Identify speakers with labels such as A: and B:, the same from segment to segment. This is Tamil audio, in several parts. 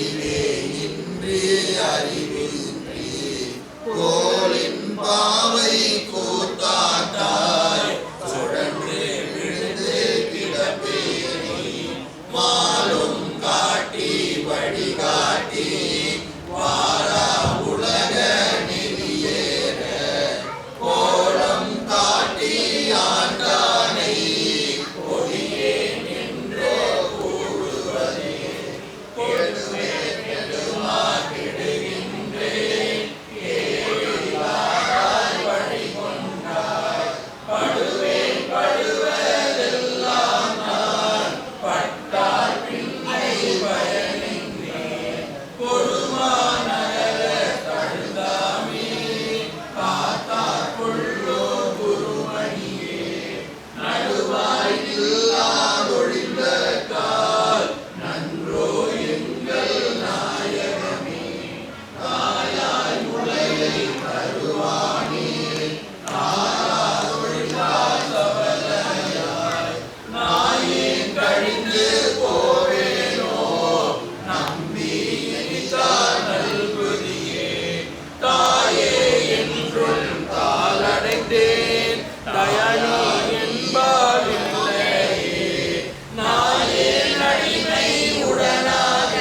A: அறிவே இன்று அறிவின்றி கோலின் பாவை கூத்தாட்டாய் சுழன்று விழுந்து கிடப்பேனே மாலும் காட்டி வழிகாட்டி வாரா உலக நெறியேற கோலம் காட்டி ஆண்டானை கொடியேன் என்றோ கூடுவதே கெடுவேன் கெடுமா கெடுகின்றேன் கேளாய் வழி கொண்டாய் படுவேன் படுவதெல்லாம் நான் பட்டால் பின்னை பயனின்றேன் கொடுமா நகர தழுந்தாமே காத்தார் கொள்ளோ குருமணியே நடுவாய் இல்லாதொழிந்த கால் நன்றோ எங்கள் நாயகமே தாயாய் உலகை தருவானே தாயாதொழிலா சபலையாய் நாயேன் கழிந்து போவேனோ நம்பி எனித்தார் நல்குதியே தாயே என்றும் காலடைந்தேன் தயனி என்பால் இல்லையே நாயேன் அடிமை உடனாக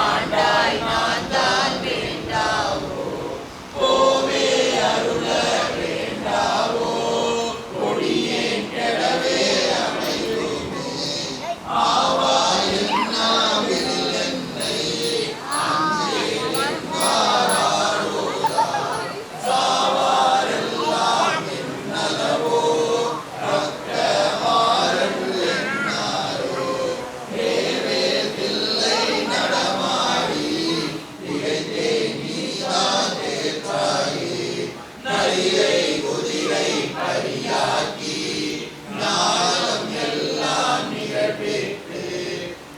A: ஆண்டாய் நான் தான் வேண்டாவோ போவே அருள வேண்டாவோ கொடியேன் கெடவே அமையுமே ஆவா என்னாவில் என்னை அஞ்சேன் வாராரோதா சாவாரெல்லாம் என்னளவோ ரக்கமாறல் என்னாரோ தேவே தில்லை நடமாடி திகைத்தே நீதான் தேற்றாயே நரியை குதிரை பரியாக்கி நாளம் எல்லாம் நிகழ்வித்து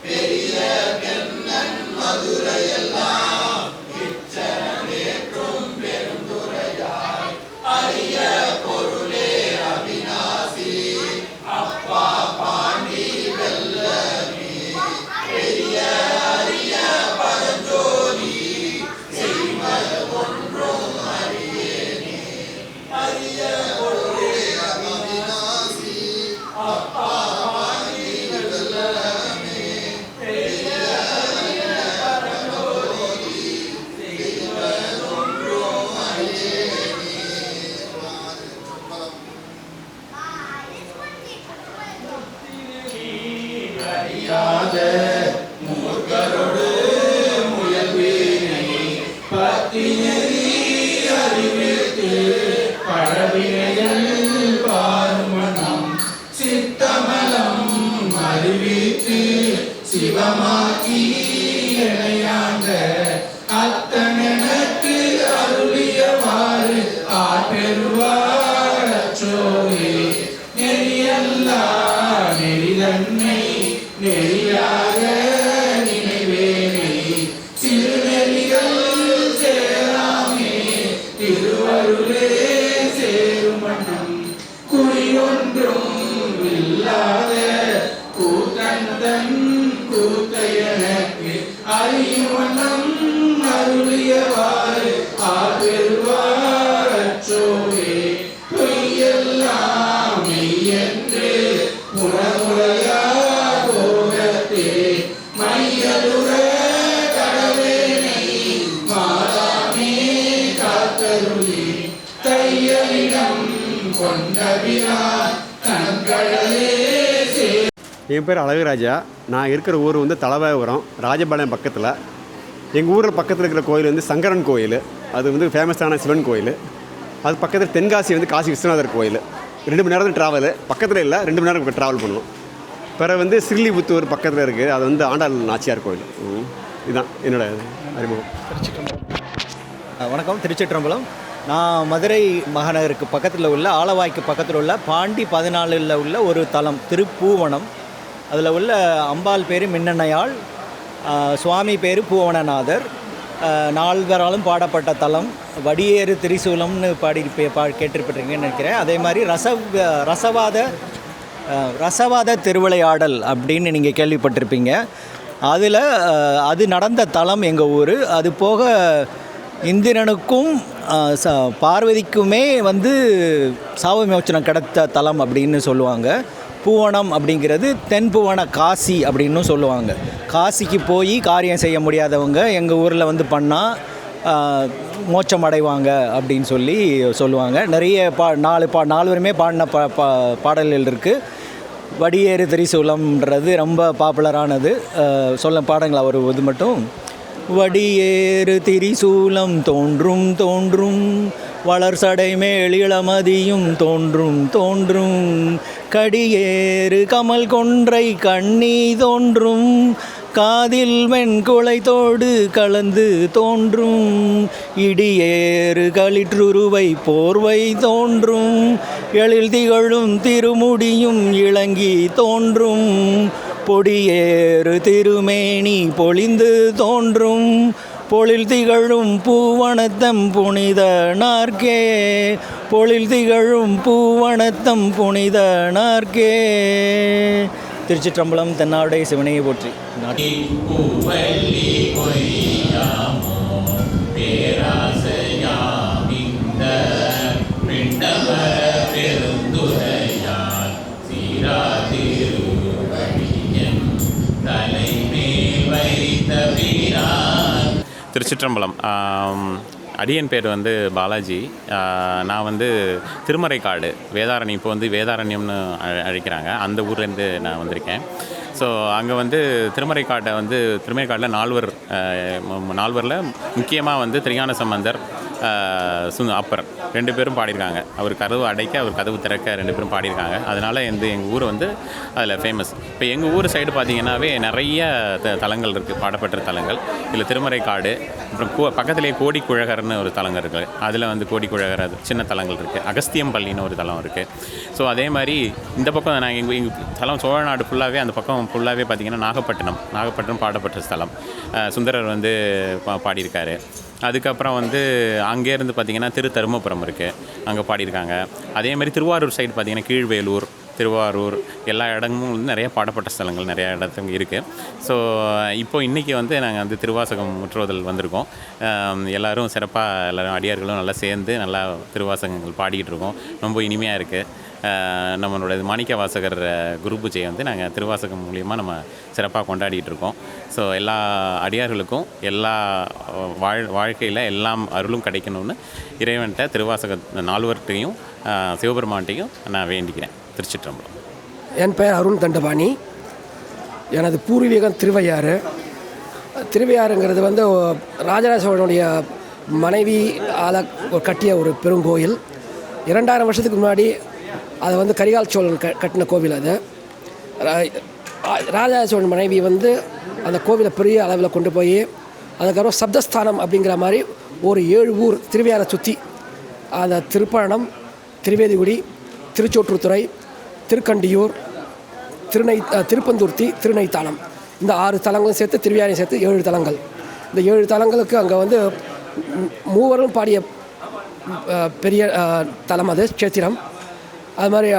A: பெரிய பெண்ணன் மதுரையெல்லாம் இச்சனேற்றும் பெருந்துரையாய் அரிய பொருளே அவிநாசி அப்பா பாண்டி வெல்லமே பெரிய அரிய பரஞ்சோதி செய்வது ஒன்றும் அறியேனே அரிய பொருளே அவிநாசி அப்பா பாண்டி வெல்லமே பெரிய அரிய பரஞ்சோதி செய்வதொன்றும் அறியேனே. அறியாத மூர்க்கரோடு முயல்வேனை பத்தினரி அறிவித்து பழவினைகள் பார்மணம் சித்தமலம் அறிவித்து சிவமாக்கி இணையாண்ட அத்தனெனக்கு அருளியவாறு ஆற்றெருவார் அச்சோவே நெறியல்லா நெறிதன்னை நெறியாக நினைவேனை சிறுநெறிகள் சேராமே திருவருளே சேருமணம் குறியொன்றும் இல்லாத கூத்தந்தன் கூத்தையனக்கு அறியுமணம் அருளியவாறு ஆற்றெருவார் அச்சோவே பொய்யெல்லாம் மெய்யென்று முறமுறையா போகத்தே மையலுற கடவேனை மாதாமே காத்தருளி தையலிடம் கொண்டபிரான் கண்கடலே சே.
B: என் பேர் அழகுராஜா. நான் இருக்கிற ஊர் வந்து தலவாபுரம் ராஜபாளையம் பக்கத்தில். எங்கள் ஊரில் பக்கத்தில் இருக்கிற கோயில் வந்து சங்கரன் கோயில். அது வந்து ஃபேமஸான சிவன் கோயில். அது பக்கத்தில் தென்காசி வந்து காசி விஸ்வநாதர் கோயில். 2 மணி நேரம் ட்ராவலு, பக்கத்தில் இல்லை 2 மணி நேரம் ட்ராவல் பண்ணுவோம். பிறகு வந்து ஸ்ரீலிபுத்தூர் பக்கத்தில் இருக்குது, அது வந்து ஆண்டாள் நாச்சியார் கோயில். இதுதான் என்னோட அறிமுகம்.
C: வணக்கம், திருச்சிற்றம்பலம். நான் மதுரை மாநகருக்கு பக்கத்தில் உள்ள ஆலவாய்க்கு பக்கத்தில் உள்ள பாண்டி 14ல் உள்ள ஒரு தலம் திருப்பூவனம். அதில் உள்ள அம்பாள் பேர் மின்னண்ணையாள், சுவாமி பேர் பூவனநாதர். நால்வராலும் பாடப்பட்ட தலம். வடியேறு திரிசூலம்னு கேட்டிருப்பீங்கன்னு நினைக்கிறேன். அதே மாதிரி ரசவாத திருவிளையாடல் அப்படின்னு நீங்கள் கேள்விப்பட்டிருப்பீங்க. அதில் அது நடந்த தலம் எங்கள் ஊர். அது போக இந்திரனுக்கும் பார்வதிக்குமே வந்து சாப விமோச்சனம் கிடைத்த தலம் அப்படின்னு சொல்லுவாங்க. பூவனம் அப்படிங்கிறது தென்புவன காசி அப்படின்னு சொல்லுவாங்க. காசிக்கு போய் காரியம் செய்ய முடியாதவங்க எங்கள் ஊரில் வந்து பண்ணால் மோட்சம் அடைவாங்க அப்படின்னு சொல்லுவாங்க. நிறைய நாலு பேருமே பாடின பாடல்கள் இருக்குது. வடியேறு திரிசூலம்ன்றது ரொம்ப பாப்புலரானது. பாடங்களா ஒரு இது மட்டும். வடியேறு திரிசூலம் தோன்றும் தோன்றும் வளர் சடை மேல் இளமதியும் தோன்றும் தோன்றும் கடியேறு கமல் கொன்றை கண்ணி தோன்றும் காதில் வெண்குளைத்தோடு கலந்து தோன்றும் இடியேறு களிற்றுருவை போர்வை தோன்றும் எழில் திகழும் திருமுடியும் இளங்கி தோன்றும் பொடியேறு திருமேனி பொழிந்து தோன்றும் பொழில் திகழும் பூவனத்தம் புனித நார்க்கே பொழில் திகழும் பூவனத்தம் புனித நார்க்கே. திருச்சிற்றம்பலம். தென்னாடுடைய சிவனையை போற்றி.
D: திருச்சிற்றம்பலம். அடியன் பேர் வந்து பாலாஜி. நான் வந்து திருமறைக்காடு வேதாரண்யம், இப்போ வந்து வேதாரண்யம்னு அழைக்கிறாங்க, அந்த ஊர்லேருந்து நான் வந்திருக்கேன். ஸோ அங்கே வந்து திருமறைக்காட்டில் நால்வரில் முக்கியமாக வந்து திருஞான சம்பந்தர், அப்பர் 2 பேரும் பாடியிருக்காங்க. அவர் கதவு அடைக்க, அவர் கதவு திறக்க 2 பேரும் பாடியிருக்காங்க. அதனால் எங்கள் ஊர் வந்து அதில் ஃபேமஸ். இப்போ எங்கள் ஊர் சைடு பார்த்திங்கன்னாவே நிறைய தலங்கள் இருக்குது, பாடப்பட்ட தலங்கள். இதில் திருமறைக்காடு, அப்புறம் பக்கத்துலேயே கோடிக்குழகர்னு ஒரு தலங்கள் இருக்குது. அதில் வந்து கோடிக்குழகர் அது சின்ன தலங்கள் இருக்குது. அகஸ்தியம் பள்ளின்னு ஒரு தலம் இருக்குது. ஸோ அதே மாதிரி இந்த பக்கம் நான் எங்கள் தலம் சோழநாடு ஃபுல்லாகவே, அந்த பக்கம் ஃபுல்லாகவே பார்த்திங்கன்னா நாகப்பட்டினம் பாடப்பட்ட ஸ்தலம். சுந்தரர் வந்து பாடியிருக்காரு. அதுக்கப்புறம் வந்து அங்கேருந்து பார்த்திங்கன்னா தருமபுரம் இருக்குது, அங்கே பாடியிருக்காங்க. அதேமாதிரி திருவாரூர் சைடு பார்த்திங்கன்னா கீழ்வேலூர், திருவாரூர் எல்லா இடமும் வந்து நிறைய பாடப்பட்ட ஸ்தலங்கள் நிறையா இடத்துக்கு இருக்குது. ஸோ இன்றைக்கி வந்து நாங்கள் வந்து திருவாசகம் முற்றுவதல் வந்திருக்கோம். எல்லோரும் சிறப்பாக, எல்லோரும் அடியார்களும் நல்லா சேர்ந்து நல்லா திருவாசகங்கள் பாடிக்கிட்டு இருக்கோம். ரொம்ப இனிமையாக இருக்குது. நம்மளோட மாணிக்க வாசகர் குரு பூஜையை வந்து நாங்கள் திருவாசகம் மூலியமாக நம்ம சிறப்பாக கொண்டாடிட்டு இருக்கோம். ஸோ எல்லா அடியார்களுக்கும் எல்லா வாழ்க்கையில் எல்லாம் அருளும் கிடைக்கணும்னு இறைவன்கிட்ட திருவாசக நால்வர்கிட்டையும் சிவபெருமான்கிட்டையும் நான் வேண்டிக்கிறேன். திருச்சிற்றம்பலம்.
E: என் பெயர் அருண் தண்டபாணி. எனது பூர்வீகம் திருவையாறு. திருவையாறுங்கிறது வந்து ராஜராஜ சோழனுடைய மனைவி கட்டிய ஒரு பெருங்கோயில். 2000 வருஷத்துக்கு முன்னாடி அதை வந்து கரிகால் சோழன் கட்டின கோவில். அது ராஜராஜ சோழன் மனைவி வந்து அந்த கோவிலை பெரிய அளவில் கொண்டு போய் அதுக்கப்புறம் சப்தஸ்தானம் அப்படிங்கிற மாதிரி ஒரு 7 ஊர் திருவையாரை சுற்றி, அந்த திருப்பழனம், திருவேதிகுடி, திருச்சோற்றுத்துறை, திருக்கண்டியூர், திருப்பந்துர்த்தி, திருநைத்தானம், இந்த 6 தலங்களும் சேர்த்து திருவையாரையும் சேர்த்து 7 தலங்கள். இந்த 7 தலங்களுக்கு அங்கே வந்து மூவரும் பாடிய பெரிய தலம் அது க்ஷேத்திரம். அது மாதிரி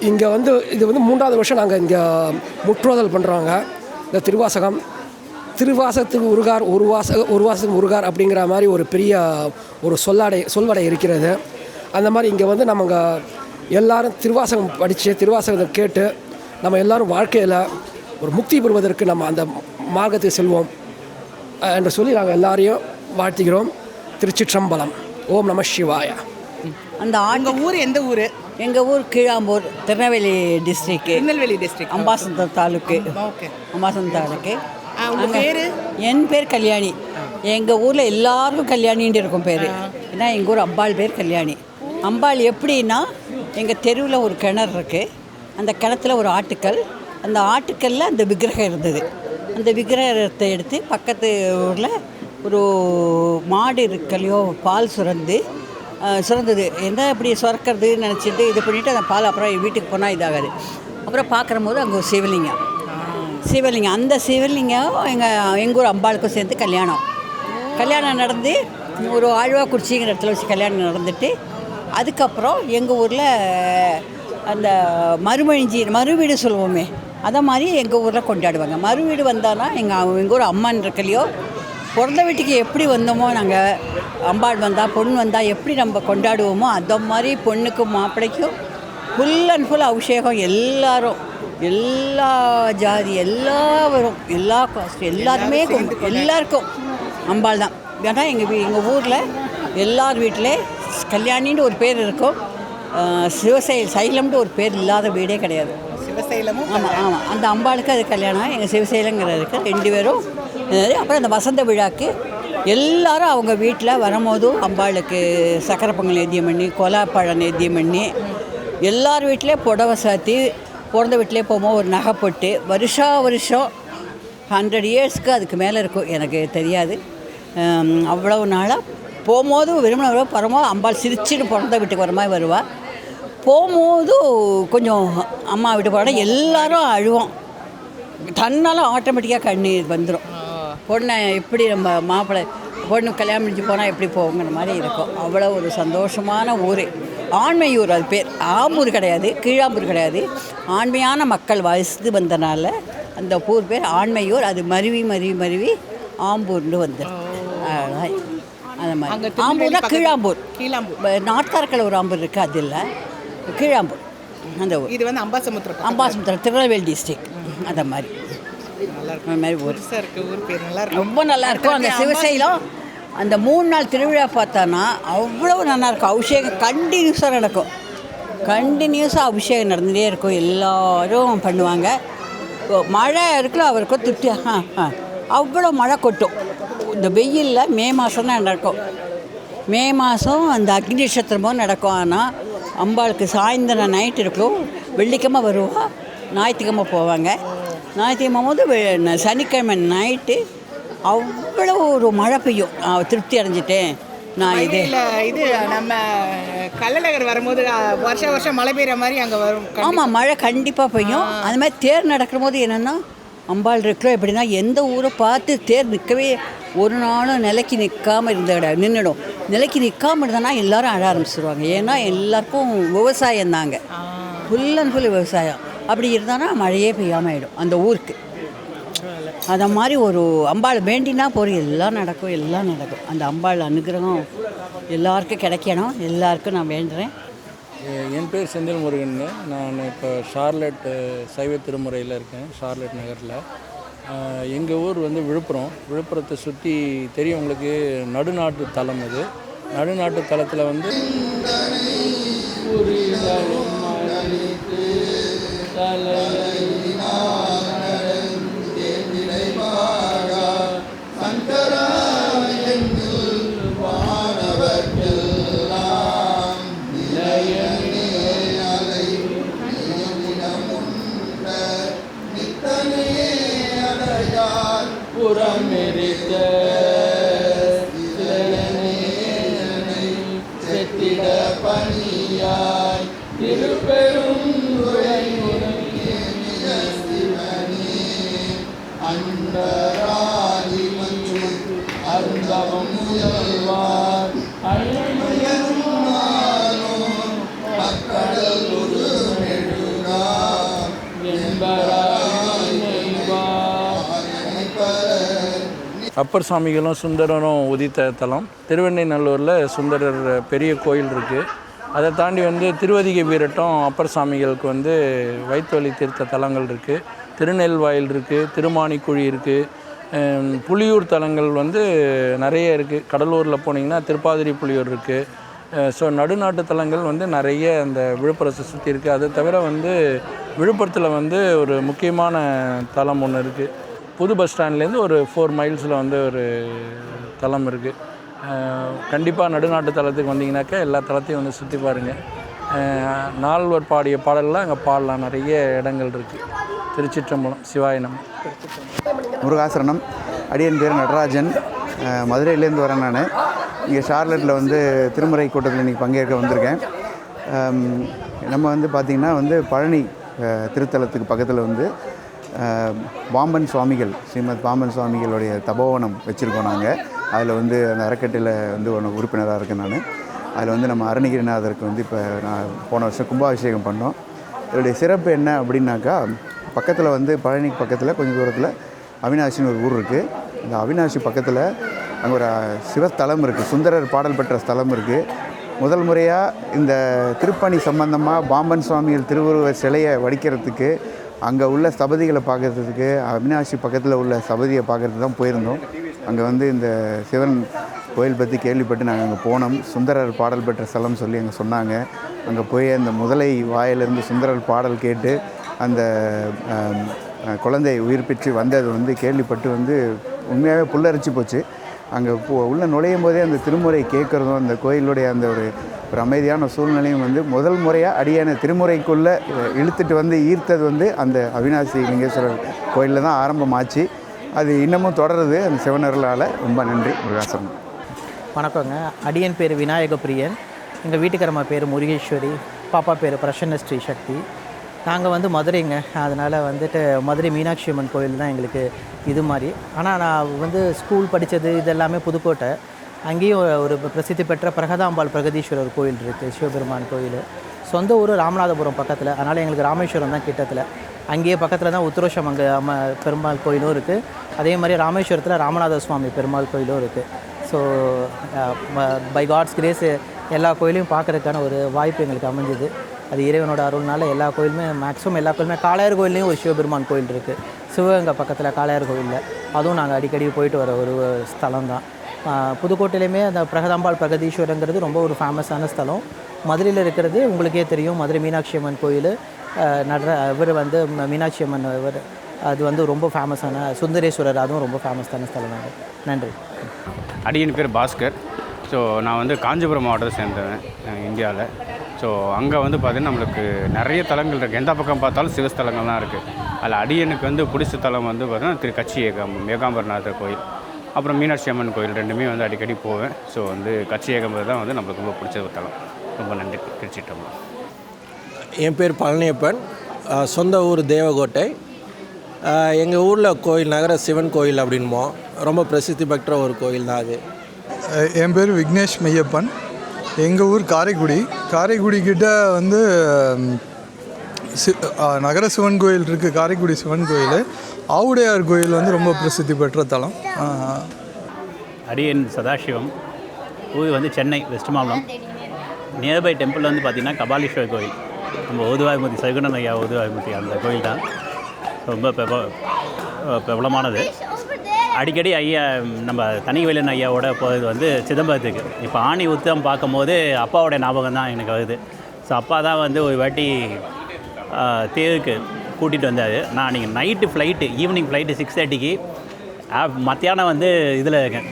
E: இங்கே வந்து இது வந்து 3வது வருஷம் நாங்கள் இங்கே முற்றுவதல் பண்ணுறாங்க. இந்த திருவாசகத்துக்கு உருகார், ஒரு வாசத்துக்கு உருகார் அப்படிங்கிற மாதிரி ஒரு பெரிய ஒரு சொல்வடை இருக்கிறது. அந்த மாதிரி இங்கே வந்து நம்ம எல்லோரும் திருவாசகம் படித்து திருவாசகத்தை கேட்டு நம்ம எல்லோரும் வாழ்க்கையில் ஒரு முக்தி பெறுவதற்கு நம்ம அந்த மார்க்கத்துக்கு செல்வோம் என்று சொல்லி நாங்கள் எல்லாரையும் வாழ்த்துகிறோம். திருச்சிற்றம்பலம். ஓம் நம சிவாய.
F: அந்த ஊர் எந்த ஊர்? எங்கள் ஊர் கீழாம்பூர், திருநெல்வேலி டிஸ்ட்ரிக்ட், அம்பாசந்தர் தாலுக்கு. அம்பாசந்தர் தாலுக்கு. பேர்? என் பேர் கல்யாணி. எங்கள் ஊரில் எல்லாருக்கும் கல்யாணின்ட்டு இருக்கும் பேர். ஏன்னா எங்கள் ஊர் அம்பாள் பேர் கல்யாணி. அம்பாள் எப்படின்னா, எங்கள் தெருவில் ஒரு கிணறு இருக்குது. அந்த கிணத்துல ஒரு ஆட்டுக்கல், அந்த ஆட்டுக்கல்லில் அந்த விக்கிரகம் இருந்தது. அந்த விக்கிரகத்தை எடுத்து பக்கத்து ஊரில் ஒரு மாடு இருக்கலையோ பால் சுரந்தது. என்ன இப்படி சுரக்கிறதுன்னு நினச்சிட்டு இது பண்ணிவிட்டு அந்த பால் அப்புறம் வீட்டுக்கு போனால் இதாகாது. அப்புறம் பார்க்குற போது அங்கே ஒரு சிவலிங்கம். அந்த சிவலிங்கம் எங்கள் ஊர் அம்பாளுக்கும் சேர்ந்து கல்யாணம் நடந்து ஒரு ஆழ்வாக்குறிச்சிங்கிற இடத்துல வச்சு கல்யாணம் நடந்துட்டு, அதுக்கப்புறம் எங்கள் ஊரில் அந்த மறுவீடு சொல்லுவோமே, அதை மாதிரி எங்கள் ஊரில் கொண்டாடுவாங்க. மறு வீடு வந்தானா எங்கள் ஊர் அம்மன் இருக்கலையோ, பிறந்த வீட்டுக்கு எப்படி வந்தோமோ நாங்கள் அம்பாள் வந்தால் பொண்ணு வந்தால் எப்படி நம்ம கொண்டாடுவோமோ அந்த மாதிரி பொண்ணுக்கும் மாப்பிள்ளைக்கும் ஃபுல் அண்ட் ஃபுல் அபிஷேகம். எல்லாரும் எல்லா ஜாதி எல்லாரும் எல்லா காஸ்ட் எல்லாருமே எல்லாருக்கும் அம்பாள் தான். ஏன்னா எங்கள் ஊரில் எல்லார் வீட்டிலே கல்யாணின்னு ஒரு பேர் இருக்கும், சைலம்னு ஒரு பேர் இல்லாத வீடே கிடையாது.
G: சிவசைலமும்
F: ஆமாம் அந்த அம்பாளுக்கு அது கல்யாணம். எங்கள் சிவசைலங்கிறதுக்கு 2 பேரும். அப்புறம் அந்த வசந்த விழாக்கு எல்லாரும் அவங்க வீட்டில் வரும்போதும் அம்பாளுக்கு சக்கரை பொங்கல் நேத்தியம் பண்ணி, கொலாப்பழம் நேத்தியம் பண்ணி, எல்லார் வீட்டிலே புடவை சாத்தி, பிறந்த வீட்டிலே போகும்போது ஒரு நகை போட்டு வருஷம் 100 இயர்ஸ்க்கு அதுக்கு மேலே இருக்கும், எனக்கு தெரியாது. அவ்வளவு நாளாக போகும்போது விரும்பின பரமோ அம்பாள் சிரிச்சுன்னு பிறந்த வீட்டுக்கு வர மாதிரி வருவாள். போகும்போது கொஞ்சம் அம்மா வீட்டு போனால் எல்லாரும் அழுவோம். தன்னாலும் ஆட்டோமேட்டிக்காக கண்ணீர் வந்துடும். பொண்ணை எப்படி நம்ம மாப்பிள்ளை பொண்ணு கல்யாணம் முடிஞ்சு போனால் எப்படி போகுங்கிற மாதிரி இருக்கும். அவ்வளோ ஒரு சந்தோஷமான ஊர். ஆண்மையூர் அது பேர். ஆம்பூர் கிடையாது, கீழாம்பூர் கிடையாது. ஆண்மையான மக்கள் வசித்து வந்தனால அந்த ஊர் பேர் ஆண்மையூர். அது மருவி ஆம்பூர்னு வந்துடும். அது மாதிரி ஆம்பூர்னா கீழாம்பூர். நார்த்தார்க்கில் ஒரு ஆம்பூர் இருக்குது, அது இல்லை, கீழாம்பூர் அந்த ஊர்.
G: இது வந்து
F: அம்பாசமுத்திரம் திருநெல்வேலி டிஸ்ட்ரிக்ட். அந்த மாதிரி ஊர் ரொம்ப நல்லாயிருக்கும். அந்த சிவசைலம் அந்த 3 நாள் திருவிழா பார்த்தானா அவ்வளோ நல்லாயிருக்கும். அபிஷேகம் கண்டினியூஸாக அபிஷேகம் நடந்துகிட்டே இருக்கும். எல்லோரும் பண்ணுவாங்க. மழை இருக்குல்ல, அவருக்கும் திருப்தி. அவ்வளோ மழை கொட்டும். இந்த வெயிலில் மே மாதம் தான் நடக்கும். மே மாதம் அந்த அக்னி நட்சத்திரமும் நடக்கும். ஆனால் அம்பாளுக்கு சாயந்தரம் நைட்டு இருக்கும். வெள்ளிக்கிழமை வருவா, ஞாயிற்றுக்கிழமை போவாங்க. ஞாயிற்றுக்கிழமை போது சனிக்கிழமை நைட்டு அவ்வளோ ஒரு மழை பெய்யும். திருப்தி அடைஞ்சிட்டேன் நான். இது
G: நம்ம கள்ளழகர் வரும்போது வருஷம் மழை பெய்கிற மாதிரி அங்கே வரும்.
F: ஆமாம், மழை கண்டிப்பாக பெய்யும். அது மாதிரி தேர் நடக்கிற போது என்னென்னா அம்பாள் இருக்கிறோம். எப்படின்னா எந்த ஊரை பார்த்து தேர் நிற்கவே ஒரு நாளும் நிலைக்கு நிற்காமல் நின்றுடும். நிலைக்கு நிற்காமல் இருந்தோன்னா எல்லோரும் அழ ஆரம்பிச்சிடுவாங்க. ஏன்னா எல்லாருக்கும் விவசாயம் தாங்க, ஃபுல் அண்ட் ஃபுல் விவசாயம். அப்படி இருந்தானா மழையே பெய்யாமல் ஆகிடும் அந்த ஊருக்கு. அதை மாதிரி ஒரு அம்பாள் வேண்டினா போகிற எல்லாம் நடக்கும். அந்த அம்பாள் அனுகிரகம் எல்லாருக்கும் கிடைக்கணும். எல்லாருக்கும் நான் வேண்டுறேன்.
H: என் பேர் செந்தில் முருகனுங்க. நான் இப்போ ஷார்லட் சைவ திருமுறையில் இருக்கேன், ஷார்லட் நகரில். எங்கள் ஊர் வந்து விழுப்புரத்தை சுற்றி தெரியும் உங்களுக்கு, நடுநாட்டு தலம். இது நடுநாட்டு தலத்தில் வந்து செத்திட பணியாய் திருப்பெரும் அன்பராதி அருந்தவம் முதல்வார் மக்கள் ஒரு நெடுகார் அப்பர் சாமிகளும் சுந்தரரும் உதித்த தலம். திருவெண்ணைநல்லூரில் சுந்தரர் பெரிய கோயில் இருக்குது. அதை தாண்டி வந்து திருவதிகை வீரட்டம் அப்பர் சாமிகளுக்கு வந்து வைத்தொலி தீர்த்த தலங்கள் இருக்குது. திருநெல்வாயில் இருக்குது, திருமானிக்குழி இருக்குது, புலியூர் தலங்கள் வந்து நிறைய இருக்குது. கடலூரில் போனீங்கன்னா திருப்பாதிரி புலியூர் இருக்குது. ஸோ நடுநாட்டு தலங்கள் வந்து நிறைய அந்த விழுப்புரத்தை சுற்றி இருக்குது. அதை தவிர வந்து விழுப்புரத்தில் வந்து ஒரு முக்கியமான தலம் ஒன்று இருக்குது. புது பஸ் ஸ்டாண்ட்லேருந்து ஒரு 4 மைல்ஸில் வந்து ஒரு தலம் இருக்குது. கண்டிப்பாக நடுநாட்டு தலத்துக்கு வந்தீங்கன்னாக்கா எல்லா தலத்தையும் வந்து சுற்றி பாருங்கள். நால்வர் பாடிய பாடல்லாம் அங்கே பாடலாம், நிறைய இடங்கள் இருக்குது. திருச்சிற்றம்பலம். சிவாயனம்.
I: முருகாசரணம். அடியன் பேர் நடராஜன். மதுரையிலேருந்து வரேன் நான். இங்கே ஷார்லட்டில் வந்து திருமுறை கூட்டத்தில் இன்றைக்கி பங்கேற்க வந்திருக்கேன். நம்ம வந்து பார்த்திங்கன்னா வந்து பழனி திருத்தலத்துக்கு பக்கத்தில் வந்து பாம்பன் சுவாமிகள், ஸ்ரீமத் பாம்பன் சுவாமிகளுடைய தபோவனம் வச்சுருக்கோம் நாங்கள். அதில் வந்து அந்த அறக்கட்டையில் வந்து ஒன்று உறுப்பினராக இருக்கேன் நான். அதில் வந்து நம்ம அருணகிரிநாதருக்கு வந்து இப்போ நான் போன வருஷம் கும்பாபிஷேகம் பண்ணோம். இதோடைய சிறப்பு என்ன அப்படின்னாக்கா, பக்கத்தில் வந்து பழனிக்கு பக்கத்தில் கொஞ்சம் தூரத்தில் அவினாசின்னு ஒரு ஊர் இருக்குது. இந்த அவினாசி பக்கத்தில் அங்கே ஒரு சிவஸ்தலம் இருக்குது, சுந்தரர் பாடல் பெற்ற ஸ்தலம் இருக்குது. முதல் முறையாக இந்த திருப்பணி சம்பந்தமாக பாம்பன் சுவாமிகள் திருவுருவ சிலையை வடிக்கிறதுக்கு அங்கே உள்ள ஸ்தபதிகளை பார்க்குறதுக்கு அவினாசி பக்கத்தில் உள்ள ஸ்தபதியை பார்க்குறதுக்கு தான் போயிருந்தோம். அங்கே வந்து இந்த சிவன் கோயில் பற்றி கேள்விப்பட்டு நாங்கள் அங்கே போனோம். சுந்தரர் பாடல் பெற்ற ஸ்தலம் சொல்லி அங்கே சொன்னாங்க. அங்கே போய் அந்த முதலை வாயிலிருந்து சுந்தரர் பாடல் கேட்டு அந்த குழந்தை உயிர் பெற்று வந்தது வந்து கேள்விப்பட்டு வந்து உண்மையாகவே புல்லரிச்சு போச்சு. அங்கே உள்ளே நுழையும் போதே அந்த திருமுறை கேட்குறதும் அந்த கோயிலுடைய அந்த ஒரு அமைதியான சூழ்நிலையும் வந்து முதல் முறையாக அடியான திருமுறைக்குள்ளே இழுத்துட்டு வந்து ஈர்த்தது வந்து அந்த அவினாசி லிங்கேஸ்வரர் கோயிலில் தான் ஆரம்பமாச்சு. அது இன்னமும் தொடருது அந்த சிவனர்களால். ரொம்ப நன்றி முருகாசனம்.
J: வணக்கங்க. அடியன் பேர் விநாயக பிரியன். எங்கள் வீட்டுக்காரம்மா பேர் முருகேஸ்வரி, பாப்பா பேர் பிரசன்ன ஸ்ரீ சக்தி. நாங்கள் வந்து மதுரைங்க, அதனால் வந்துட்டு மதுரை மீனாட்சி அம்மன் கோயில் தான் எங்களுக்கு இது மாதிரி. ஆனால் நான் வந்து ஸ்கூல் படித்தது இதெல்லாமே புதுக்கோட்டை. அங்கேயும் ஒரு பிரசித்தி பெற்ற பிரகதாம்பாள் பிரகதீஸ்வரர் கோயில் இருக்குது, சிவபெருமான் கோயில். சொந்த ஊர் ராமநாதபுரம் பக்கத்தில், அதனால் எங்களுக்கு ராமேஸ்வரம் தான் கிட்டத்தில். அங்கேயே பக்கத்தில் தான் உத்திரோஷம் அங்கே பெருமாள் கோயிலும் இருக்குது. அதே மாதிரி ராமேஸ்வரத்தில் ராமநாத சுவாமி பெருமாள் கோயிலும் இருக்குது. ஸோ பை காட்ஸ் கிரேஸ் எல்லா கோயிலையும் பார்க்குறதுக்கான ஒரு வாய்ப்பு எங்களுக்கு அமைஞ்சுது. அது இறைவனோட அருள்னால எல்லா கோயிலுமே மேக்ஸிமம் எல்லா கோயிலுமே, காளையார் கோயிலையும் ஒரு சிவபெருமான் கோயில் இருக்குது சிவகங்கை பக்கத்தில் காளையார் கோயிலில். அதுவும் நாங்கள் அடிக்கடி போயிட்டு வர ஒரு ஸ்தலம் தான். புதுக்கோட்டையிலையுமே அந்த பிரகதாம்பாள் பிரகதீஸ்வரங்கிறது ரொம்ப ஒரு ஃபேமஸான ஸ்தலம். மதுரையில் இருக்கிறது உங்களுக்கே தெரியும், மதுரை மீனாட்சி அம்மன் கோயில். இவர் வந்து மீனாட்சி அம்மன் இவர் அது வந்து ரொம்ப ஃபேமஸான சுந்தரேஸ்வரர், அதுவும் ரொம்ப ஃபேமஸான ஸ்தலம் தான். நன்றி.
K: அடியின் பேர் பாஸ்கர். ஸோ நான் வந்து காஞ்சிபுரம் மாவட்டத்தை சேர்ந்தவன் இந்தியாவில். ஸோ அங்கே வந்து பார்த்திங்கன்னா நம்மளுக்கு நிறைய தலங்கள் இருக்குது. எந்த பக்கம் பார்த்தாலும் சிவஸ்தலங்கள் தான் இருக்குது. அதில் அடியனுக்கு வந்து பிடிச்ச தலம் வந்து பார்த்திங்கன்னா கச்சி ஏகாம்பரநாதர் கோயில், அப்புறம் மீனாட்சி அம்மன் கோயில் ரெண்டுமே வந்து அடிக்கடி போவேன். ஸோ வந்து கச்சி ஏகாம்பரம் தான் வந்து நம்மளுக்கு ரொம்ப பிடிச்ச ஒரு தலம். ரொம்ப நன்றி. திருச்சிட்டோம்.
L: என் பேர் பழனியப்பன், சொந்த ஊர் தேவகோட்டை. எங்கள் ஊரில் கோயில் நகர சிவன் கோயில் அப்படின்போம், ரொம்ப பிரசித்தி பெற்ற ஒரு கோயில் தான் அது.
M: என் பேர் விக்னேஷ் மெய்யப்பன். எங்கள் ஊர் காரைக்குடி கிட்ட வந்து நகர சிவன் கோயில் இருக்குது, காரைக்குடி சிவன் கோயில். ஆவுடையார் கோயில் வந்து ரொம்ப பிரசித்தி பெற்ற தலம்.
N: அடியன் சதாசிவம், ஊர் வந்து Chennai west Mambalam. Nearby temple வந்து பார்த்திங்கன்னா கபாலீஸ்வர் கோயில், நம்ம ஓதுவாய்மூர்த்தி சகுணன் ஐயா ஓதுவாய்மூர்த்தி அந்த கோயில் தான் ரொம்ப பிரபலமானது. அடிக்கடி ஐயா நம்ம தனிவேலன் ஐயாவோட போகிறது வந்து சிதம்பரத்துக்கு. இப்போ ஆணி உத்தம் பார்க்கும்போது அப்பாவோட ஞாபகம் தான் எனக்கு வருது. ஸோ அப்பா தான் வந்து ஒரு வாட்டி தேருக்கு கூட்டிகிட்டு வந்தார். நான் நீங்கள் நைட்டு ஃப்ளைட்டு, ஈவினிங் ஃப்ளைட்டு 6:30க்கு, மத்தியானம் வந்து இதில் இருக்கேன்,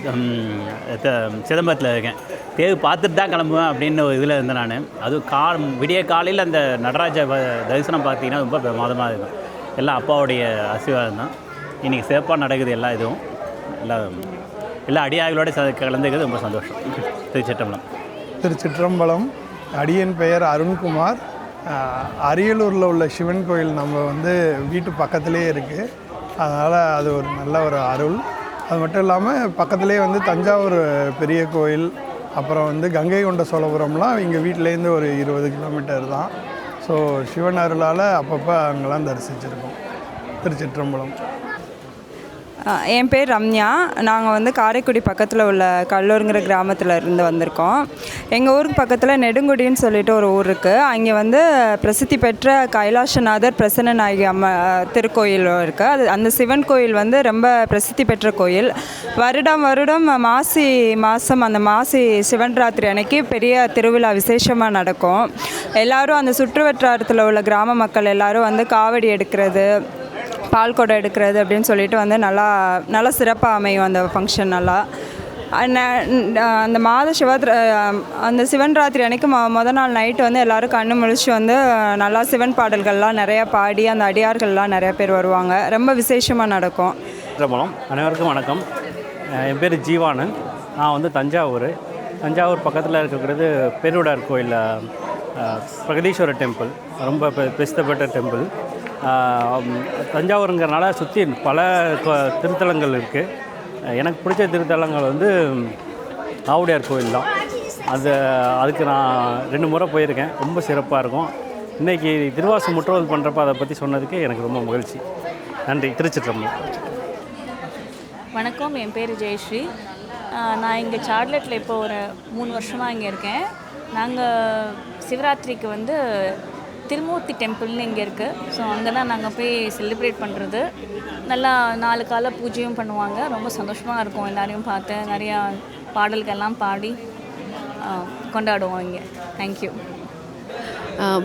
N: சிதம்பரத்தில் இருக்கேன். தேர் பார்த்துட்டு தான் கிளம்புவேன் அப்படின்னு ஒரு இதில் இருந்தேன் நான். அதுவும் விடிய காலையில் அந்த நடராஜ தரிசனம் பார்த்தீங்கன்னா ரொம்ப பிரமாதமாக இருக்கும். எல்லாம் அப்பாவுடைய ஆசீர்வாதம் தான். இன்றைக்கி சிறப்பாக நடக்குது எல்லா இதுவும். எல்லா அடியார்களோட கலந்துக்கிறது ரொம்ப சந்தோஷம்.
M: திருச்சிற்றம்பலம். அடியன் பெயர் அருண்குமார். அரியலூரில் உள்ள சிவன் கோயில் நம்ம வந்து வீட்டு பக்கத்துலேயே இருக்குது. அதனால் அது ஒரு நல்ல ஒரு அருள். அது மட்டும் இல்லாமல் பக்கத்துலேயே வந்து தஞ்சாவூர் பெரிய கோயில், அப்புறம் வந்து கங்கை கொண்ட சோழபுரம்லாம் எங்கள் வீட்டிலேருந்து ஒரு 20 கிலோமீட்டர் தான். ஸோ சிவன் அருளால் அப்பப்போ அங்கெல்லாம் தரிசிச்சிருக்கோம். திருச்சிற்றம்பலம்.
O: என் பேர் ரம்யா. நாங்கள் வந்து காரைக்குடி பக்கத்தில் உள்ள கல்லூருங்கிற கிராமத்தில் இருந்து வந்திருக்கோம். எங்கள் ஊருக்கு பக்கத்தில் நெடுங்குடின்னு சொல்லிட்டு ஒரு ஊர் இருக்குது. அங்கே வந்து பிரசித்தி பெற்ற கைலாசநாதர் பிரசன்னநாயகி அம்மா திருக்கோயில் இருக்குது. அது அந்த சிவன் கோயில் வந்து ரொம்ப பிரசித்தி பெற்ற கோயில். வருடம் மாசி மாதம் அந்த மாசி சிவன் ராத்திரி அன்னைக்கு பெரிய திருவிழா விசேஷமாக நடக்கும். எல்லோரும் அந்த சுற்று வட்டாரத்தில் உள்ள கிராம மக்கள் எல்லோரும் வந்து காவடி எடுக்கிறது, பால் குடம் எடுக்கிறது அப்படின்னு சொல்லிட்டு வந்து நல்லா சிறப்பாக அமையும் அந்த ஃபங்க்ஷன். நல்லா அந்த மாத அந்த சிவன் ராத்திரி அன்னைக்கு மொதல் நாள் நைட்டு வந்து எல்லோரும் கண்ணு முழிச்சு வந்து நல்லா சிவன் பாடல்கள்லாம் நிறையா பாடி அந்த அடியார்கள்லாம் நிறையா பேர் வருவாங்க. ரொம்ப விசேஷமாக நடக்கும்.
P: அனைவருக்கும் வணக்கம். என் பேர் ஜீவானந்த். நான் வந்து தஞ்சாவூர் பக்கத்தில் இருக்கிறது பெருவுடார் கோயில், பிரகதீஸ்வரர் டெம்பிள், ரொம்ப பிரசித்தி பெற்ற டெம்பிள். தஞ்சாவூருங்கிறனால சுற்றி பல திருத்தலங்கள் இருக்குது. எனக்கு பிடிச்ச திருத்தலங்கள் வந்து ஆவுடையார் கோயில் தான். அதுக்கு நான் 2 முறை போயிருக்கேன். ரொம்ப சிறப்பாக இருக்கும். இன்றைக்கி திருவாசகம் முற்றோதல் பண்ணுறப்ப அதை பற்றி சொன்னதுக்கு எனக்கு ரொம்ப மகிழ்ச்சி. நன்றி. திருச்சிற்றம்பலம்.
Q: வணக்கம், என் பேர் ஜெயஸ்ரீ. நான் இங்கே சார்லட்டில் இப்போ ஒரு 3 வருஷமாக இங்கே இருக்கேன். நாங்கள் சிவராத்திரிக்கு வந்து திருமூர்த்தி டெம்பிள்னு இங்கே இருக்குது. ஸோ அங்கே தான் நாங்கள் போய் செலிப்ரேட் பண்ணுறது. நல்லா 4 கால பூஜையும் பண்ணுவாங்க. ரொம்ப சந்தோஷமாக இருக்கும். எல்லாரையும் பார்த்து நிறையா பாடல்கள்லாம் பாடி கொண்டாடுவோம் இங்கே. தேங்க்யூ.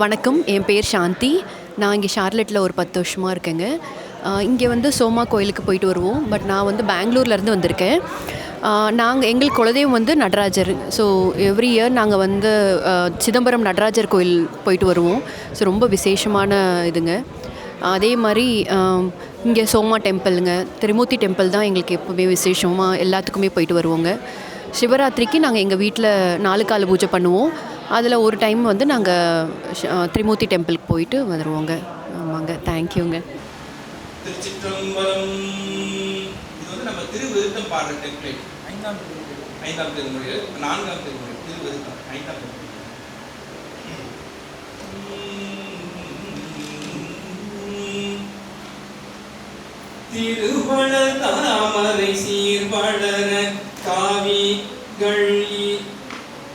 R: வணக்கம், என் பேர் சாந்தி. நான் இங்கே ஷார்லட்டில் ஒரு 10 வருஷமாக இருக்கேங்க. இங்கே வந்து சோமா கோயிலுக்கு போயிட்டு வருவோம். பட் நான் வந்து பெங்களூர்லேருந்து வந்திருக்கேன். எங்களுக்கு குலதெய்வம் வந்து நடராஜர். ஸோ எவ்ரி இயர் நாங்கள் வந்து சிதம்பரம் நடராஜர் கோயில் போயிட்டு வருவோம். ஸோ ரொம்ப விசேஷமான இதுங்க. அதே மாதிரி இங்கே சோமா டெம்பிளுங்க, திருமூர்த்தி டெம்பிள் தான் எங்களுக்கு எப்போவுமே விசேஷமாக எல்லாத்துக்குமே போயிட்டு வருவோங்க. சிவராத்திரிக்கு நாங்கள் எங்கள் வீட்டில் 4 கால பூஜை பண்ணுவோம். அதில் ஒரு டைம் வந்து நாங்கள் திருமூர்த்தி டெம்பிளுக்கு போயிட்டு வந்துடுவோங்க. ஆமாங்க, தேங்க்யூங்க.
A: திருச்சிற்றம்பலம். இது வந்து நம்ம திருவிருத்தம் பாடுற டெம்ப்ளேட். 5ஆம் திருமுறை, 4ஆம் திருமுறை திருவிருத்தம் 5ஆம் திருமுறை. திருவளர் தாமரை சீர்வளர காவிகள்,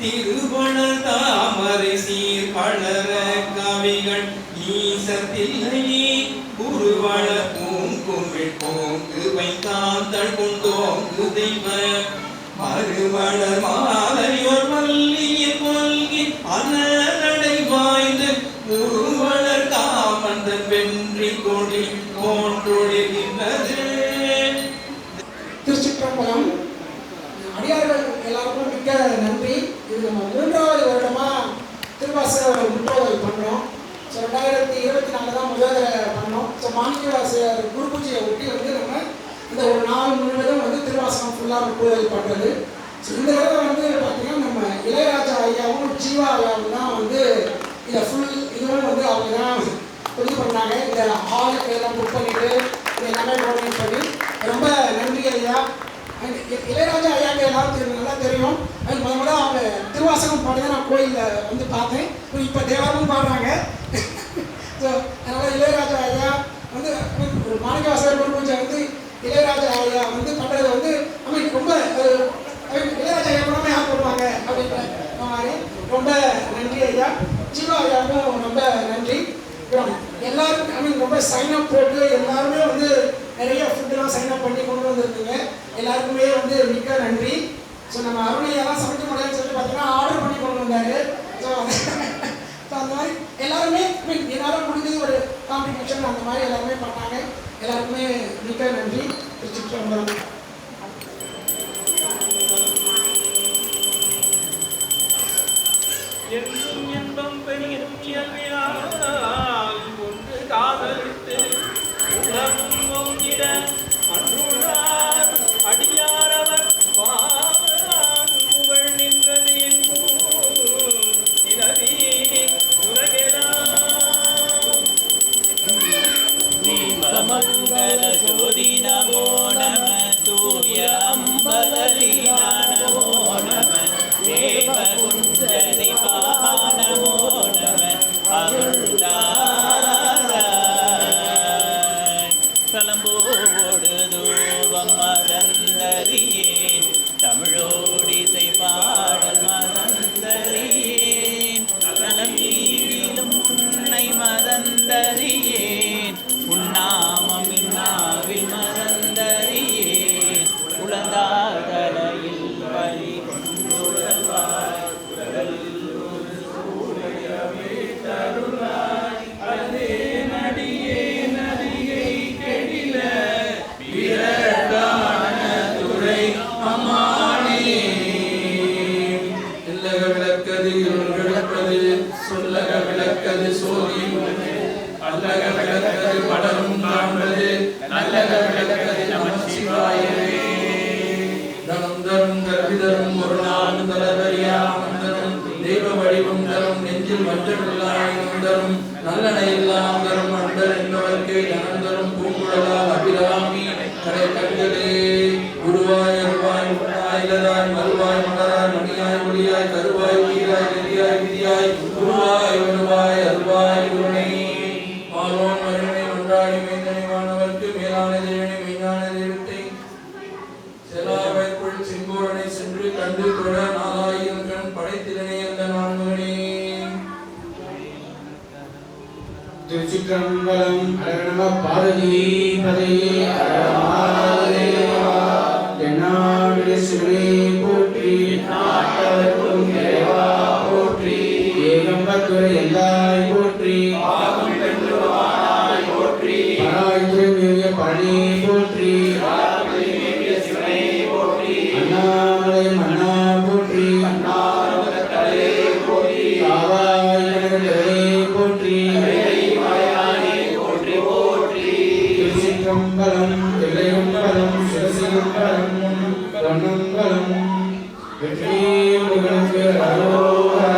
A: திருவளர் தாமரை சீர்வளர காவிகள் ஈசத்தில்லையே குருவள பூங்குமிழ் போங்கு வைத்தாந்தள் கொண்டோங்கு தெய்வ மறுவளர் மாலையோர் மல்லியின் கொள்கி அனடை வாய்ந்து உருவளர் காமந்தன் வென்றி கொடி போன்றொழிகின்றது.
S: திருச்சிற்றம்பலம். அடியார்கள் எல்லாருக்கும் மிக்க நன்றி. இது நம்ம 3வது வருடமாக திருவாசக முற்றோதல் பண்ணுறோம். ஸோ 2024 தான் முதல் பண்ணோம். ஸோ மாணிக்கவாசகர் குரு பூஜையை ஒட்டி வந்து நம்ம இந்த ஒரு நாள் முழுவதும் வந்து திருவாசகம் ஃபுல்லாக முற்றோதல் பண்ணுறது. ஸோ இந்த தடவை வந்து பார்த்திங்கன்னா நம்ம இளையராஜா ஐயாவும் ஜீவா ஐயாவும் தான் வந்து இதை இதுவும் வந்து அவங்க தான் இது பண்ணாங்க. இந்த ஹாலுக்கு எல்லாம் புக் பண்ணிவிட்டு எல்லாமே டொனேட் பண்ணி ரொம்ப நன்றி ஐயா. இளையராஜா ஐயாங்க எல்லாரும் நல்லா தெரியும். முதல்ல அவங்க திருவாசகம் பாடுறதை நான் கோயிலில் வந்து பார்த்தேன். இப்போ தேவாரமும் பாடுறாங்க. ஸோ அதனால் இளையராஜா ஐயா வந்து ஒரு மாணிக்கவாசகர் குரு பூஜை வந்து இளையராஜா ஐயா வந்து பண்ணுறது வந்து ரொம்ப இளையராஜா ஐயா கூடமே யார் போடுவாங்க அப்படின்ற மாதிரி ரொம்ப நன்றி ஐயா. ஜீவா ஐயாவுக்கும் ரொம்ப நன்றி. எல்லாரும் ரொம்ப சைன் அப் போட்டு எல்லாருமே வந்து நிறைய ஃபுட்டெல்லாம் சைன் அப் பண்ணி கொண்டு வந்திருந்தீங்க. எல்லாருக்குமே வந்து மிக்க நன்றி. ஸோ நம்ம அருணையெல்லாம் சமைக்க முடியாதுன்னு சொல்லிட்டு பார்த்தீங்கன்னா ஆர்டர் பண்ணி கொண்டு வந்தார். ஸோ அந்த மாதிரி எல்லாருமே எல்லாரும் முடிஞ்சது ஒரு காம்படிஷன் அந்த மாதிரி எல்லாருமே பண்ணாங்க. எல்லாருக்குமே மிக்க நன்றி. திருச்சிற்றம்பலம்.
A: அடியாரவர் புகழ் நின்றது
T: மங்கள ஜோதி நமோ நம தூய அம்பலி நமோ நம தேவ குஞ்சரி நமோ நம அருள்தாராய் கலம்போடு தூவம் மறந்தறியேன் தமிழோடிசை பாடல் மறந்தறியேன் நலமீவிலும் உன்னை மறந்தறியேன் உன்னாமம் இன்னாவில் மறந்தறியேன் உளந்தார் தலையில் வழி கொண்டுழல்வாய் அதே நடிகை நடிகை கெடில விரடான துறை அம்மானே இல்லக விளக்கது விளக்கது சொல்லக விளக்கது சோதி அல்லக விளக்கது படரும் காண்பது நல்லக விளக்கது நம சிவாயவே தனம் தரும் கற்பிதரும் ஒரு நாளும் தளபரியாம் தரும் தெய்வ வடிவம் தரும் நெஞ்சில் மஞ்சளாயும் தரும் நல்லனை எல்லாம் தரும் அன்பர் என்பவர்க்கு தனம் தரும் பூங்குழலால் அபிராமி கடை கண்களே குருவாய் அருவாய் முன்னாயிலதாய் மறுவாய் மலராய் மணியாய் ஒளியாய் கருவாய் உயிராய் நெறியாய் விதியாய் குருவாய் வருவாய் அருவாய் கண்டு தொழ 4000 கண் படைத்திலனே அந்த நான்மகனே.
U: திருச்சிற்றம்பலம். நம பார்வதிபதையே என்னாடுடைய சிவனே போற்றி, நாட்டவர்க்கும் இறைவா போற்றி, ஏகம்பத்துரை எல்லாய் போற்றி, பராய்த்துறைய பழனி போற்றி, அண்ணாமலை மன்னா போற்றி, காவாய் கனகத்திரளே போற்றி, திருச்சிற்றம்பலம். தில்லையம்பலம் சிவசியம்பலம் பொன்னம்பலம் வெற்றி முருகனுக்கு அரோகரா.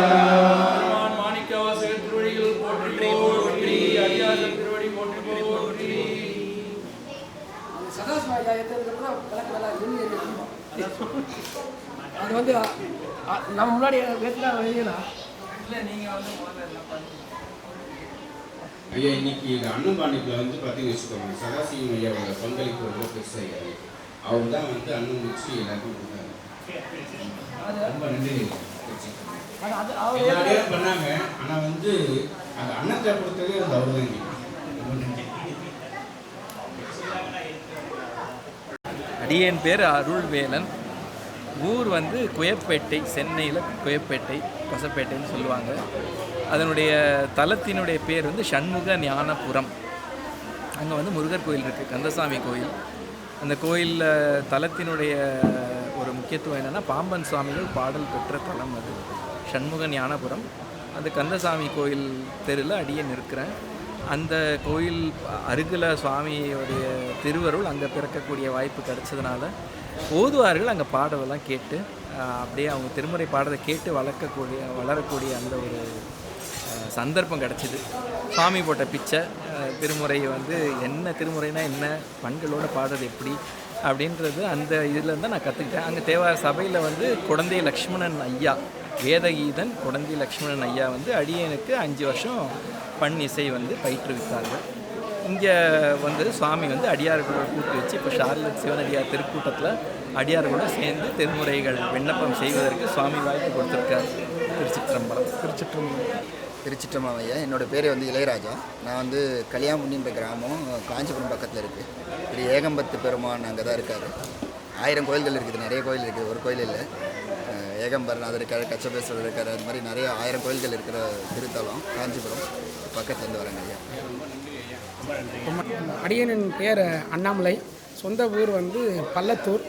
T: மாணிக்கவாசகர் திருவடிகள் போற்றி போற்றி, அடியார்கள் திருவடி போற்றி போற்றி.
E: அது வந்து நம்ம முன்னாடி வேத்துல வெளியில
V: ஐயா, இன்னைக்கு இந்த அன்னபாண்டியில் வந்து பார்த்தீங்கன்னு வச்சுக்கோங்க, சதாசிவம் ஐயாவோட பங்களிப்பு ரொம்ப பெருசாக ஐயா. அவர் தான் வந்து அண்ணன் வச்சு எல்லாருக்கும் கொடுத்தாங்க. ரொம்ப நன்றி. எல்லா நேரம் பண்ணாங்க, ஆனால் வந்து அந்த அன்னத்தை கொடுத்ததே வந்து அவர் தான். ரொம்ப நன்றி.
W: அடியேன் பேர் அருள்வேலன். ஊர் வந்து குயப்பேட்டை, சென்னையில் குயப்பேட்டை, கொசப்பேட்டைன்னு சொல்லுவாங்க. அதனுடைய தலத்தினுடைய பேர் வந்து சண்முக ஞானபுரம். அங்கே வந்து முருகர் கோயில் இருக்குது, கந்தசாமி கோயில். அந்த கோயிலில் தலத்தினுடைய ஒரு முக்கியத்துவம் என்னென்னா, பாம்பன் சுவாமிகள் பாடல் பெற்ற தலம் அது சண்முக ஞானபுரம். அந்த கந்தசாமி கோயில் தெருவில் அடியேன் இருக்கிறேன். அந்த கோயில் அருகில் சுவாமியோடைய திருவருள் அங்கே பிறக்கக்கூடிய வாய்ப்பு கிடைச்சதுனால ஓதுவார்கள் அங்கே பாடவெல்லாம் கேட்டு அப்படியே அவங்க திருமுறை பாடலை கேட்டு வளரக்கூடிய அந்த ஒரு சந்தர்ப்பம் கிடச்சிது. சுவாமி போட்ட பிச்சை திருமுறையை வந்து என்ன திருமுறைனா என்ன, பண்களோடு பாடுறது எப்படி அப்படின்றது அந்த இதில் தான் நான் கற்றுக்கிட்டேன். அங்கே தேவார சபையில் வந்து குடந்தை லக்ஷ்மணன் ஐயா, வேதகீதன் குடந்தை லக்ஷ்மணன் ஐயா வந்து அடியனுக்கு 5 வருஷம் பண் இசை வந்து பயிற்றுவித்தார்கள். இங்கே வந்து சுவாமி வந்து அடியார்களோட கூட்டி வச்சு இப்போ ஷார்லட் சிவனடியார் திருக்கூட்டத்தில் அடியார்களோடு சேர்ந்து திருமுறைகள் விண்ணப்பம் செய்வதற்கு சுவாமி வாய்ப்பு கொடுத்துருக்கார்.
X: திருச்சிற்றம்பலம் ஐயா. என்னோடய பேர் வந்து இளையராஜா. நான் வந்து கலியாமுண்டின்ற கிராமம் காஞ்சிபுரம் பக்கத்தில் இருக்குது. திரு ஏகம்பத்து பெருமான் அங்கே தான் இருக்கார். 1000 கோயில்கள் இருக்குது, நிறைய கோயில் இருக்குது, ஒரு கோயில் இல்லை. ஏகம்பரநாதர் இருக்கார், கச்சபேஸ்வரர் இருக்கார், அது மாதிரி நிறைய 1000 கோயில்கள் இருக்கிற திருத்தலம் காஞ்சிபுரம் பக்கத்துலேருந்து வரேங்க ஐயா.
Y: அடியனின் பேர் அண்ணாமலை. சொந்த ஊர் வந்து பள்ளத்தூர்.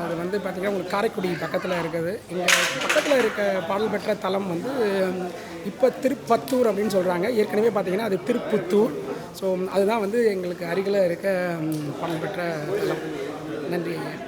Y: அது வந்து பார்த்திங்கன்னா உங்களுக்கு காரைக்குடி பக்கத்தில் இருக்குது. இங்கே பக்கத்தில் இருக்க பாடல் பெற்ற தலம் வந்து இப்போ திருப்பத்தூர் அப்படின்னு சொல்கிறாங்க. ஏற்கனவே பார்த்திங்கன்னா அது திருப்புத்தூர். ஸோ அதுதான் வந்து எங்களுக்கு அருகில் இருக்க பாடல் பெற்ற தலம். நன்றி ஐயா.